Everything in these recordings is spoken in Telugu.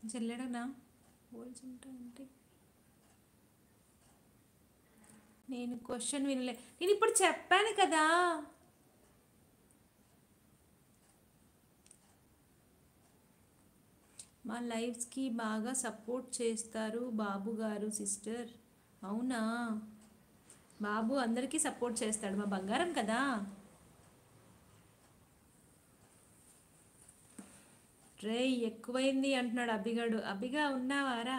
చెల్లెడనా హోల్స్ ఉంటాయంటే నేను క్వశ్చన్ వినలే. నేను ఇప్పుడు చెప్పాను కదా. మా లైఫ్స్కి బాగా సపోర్ట్ చేస్తారు బాబు గారు సిస్టర్. అవునా? బాబు అందరికీ సపోర్ట్ చేస్తాడు, మా బంగారం కదా. రే ఎక్కువైంది అంటున్నాడు అభిగాడు. అభిగా ఉన్నావారా?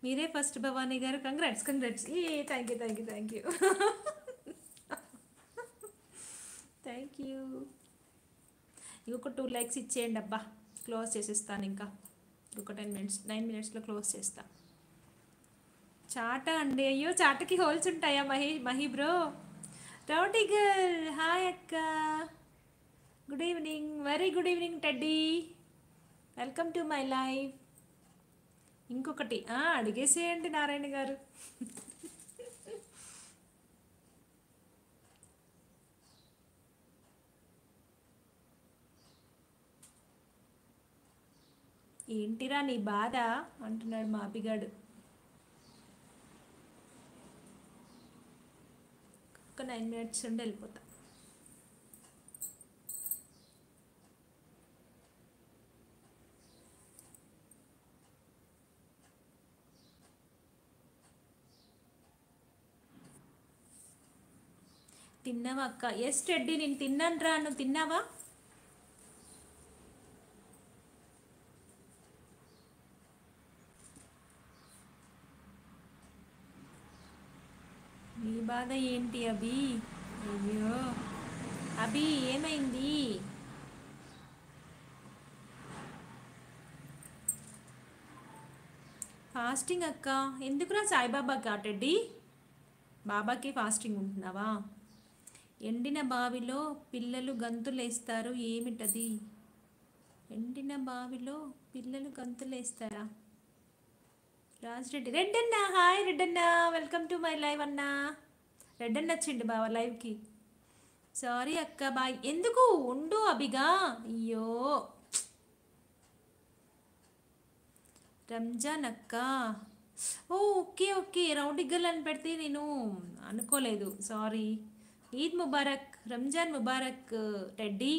మీరే ఫస్ట్ భవానీ గారు. Congrats congrats. A thank you thank you thank you. Thank you. ఇంకొక 2 likes ఇచ్చేయండి అబ్బా, క్లోజ్ చేసేస్తాను. ఇంకా ఇంకొక 10 minutes, 9 minutesలో క్లోజ్ చేస్తా. చాట అండి, అయ్యో చాటకి హోల్స్ ఉంటాయా Mahi bro? Rowdy girl hi అక్క, good evening, very good evening teddy, welcome to my life. ఇంకొకటి అడిగేసేయండి నారాయణ గారు. ఏంటిరా నీ బాధ అంటున్నాడు మా అభిగాడు. ఒక 9 minutes ఉండి వెళ్ళిపోతా. తిన్నావా అక్క? ఎస్ టెడ్డీ నేను తిన్నాను రా, నువ్వు తిన్నావా? నీ బాధ ఏంటి అభి? అయ్యో అభి ఏమైంది? ఫాస్టింగ్ అక్క? ఎందుకురా సాయిబాబాకి టెడ్డీ? బాబాకి ఫాస్టింగ్ ఉంటున్నావా? ఎండిన బావిలో పిల్లలు గంతులేస్తారు ఏమిటది? ఎండిన బావిలో పిల్లలు గంతులేస్తారా? రాజ్రెడ్డి రెడ్డన్న హాయ్ రెడ్డన్న, వెల్కమ్ టు మై లైవ్ అన్నా. రెడ్డన్న వచ్చిండు బావ లైవ్కి. సారీ అక్క బాయ్. ఎందుకు ఉండు అభిగా. అయ్యో రంజాన్ అక్క. ఓ ఓకే ఓకే, రౌండ్ గర్ల్ అని పెడితే నేను అనుకోలేదు, sorry. Eid Mubarak, Ramzan Mubarak teddy.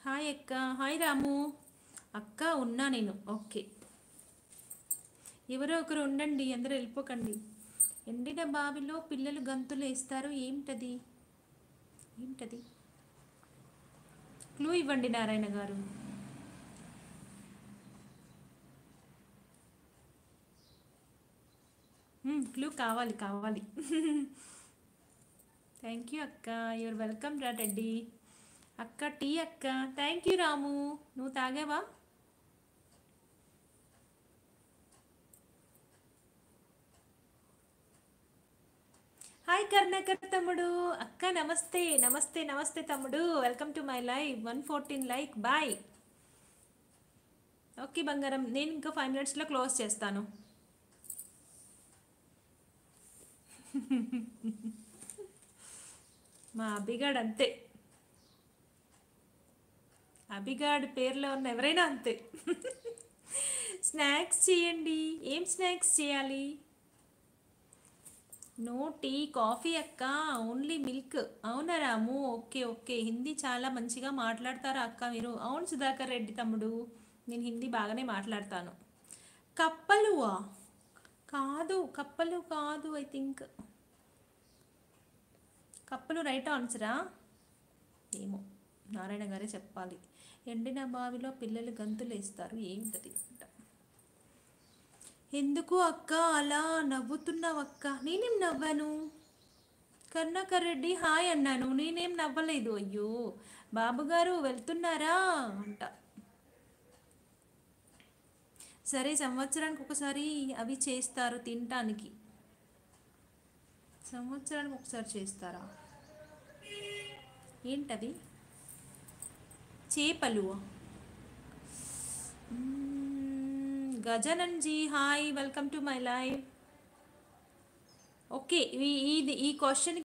Hi అక్క. హాయ్ రాము. అక్క ఉన్నా నేను. ఓకే, ఎవరో ఒకరు ఉండండి, అందరూ వెళ్ళిపోకండి. ఎండిన బావిలో పిల్లలు గంతులు వేస్తారు ఏమిటది? ఏంటది? క్లూ ఇవ్వండి నారాయణ గారు. క్లూ కావాలి కావాలి. థ్యాంక్ యూ అక్క, యువర్ వెల్కమ్ రా టెడ్డీ. అక్క టీ అక్క. థ్యాంక్ యూ రాము. నువ్వు తాగావా? హాయ్ కర్ణాకర్ తమ్ముడు. అక్క నమస్తే నమస్తే నమస్తే తమ్ముడు, welcome to my live. 114 like bye. Okay బంగారం, నేను ఇంకా 5 minutesలో క్లోజ్ చేస్తాను. మా అభిగాడు అంతే, అభిగాడు పేరులో ఉన్న ఎవరైనా అంతే. స్నాక్స్ చేయండి. ఏం స్నాక్స్ చేయాలి? నో టీ కాఫీ అక్క, ఓన్లీ మిల్క్. అవునా రాము? ఓకే ఓకే, హిందీ చాలా మంచిగా మాట్లాడతారా అక్క మీరు? అవును సుధాకర్ రెడ్డి తమ్ముడు, నేను హిందీ బాగానే మాట్లాడతాను. కప్పలువా? కాదు కప్పలు కాదు, ఐ థింక్. కప్పలు రైట్ ఆన్సరా? ఏమో, నారాయణ గారే చెప్పాలి. ఎండిన బావిలో పిల్లలు గంతులు వేస్తారు ఏమిటది? ఎందుకు అక్క అలా నవ్వుతున్నావు అక్క? నేనేం నవ్వాను? కరుణాకర్ రెడ్డి హాయ్ అన్నాను, నేనేం నవ్వలేదు. అయ్యో బాబుగారు వెళ్తున్నారా అంట. సరే సంవత్సరానికి ఒకసారి అవి చేస్తారు తినటానికి. సంవత్సరానికి ఒకసారి చేస్తారా? ఏంటది? చేపలు. Gajanan ji hi, welcome to my live. Okay, ఈ క్వశ్చన్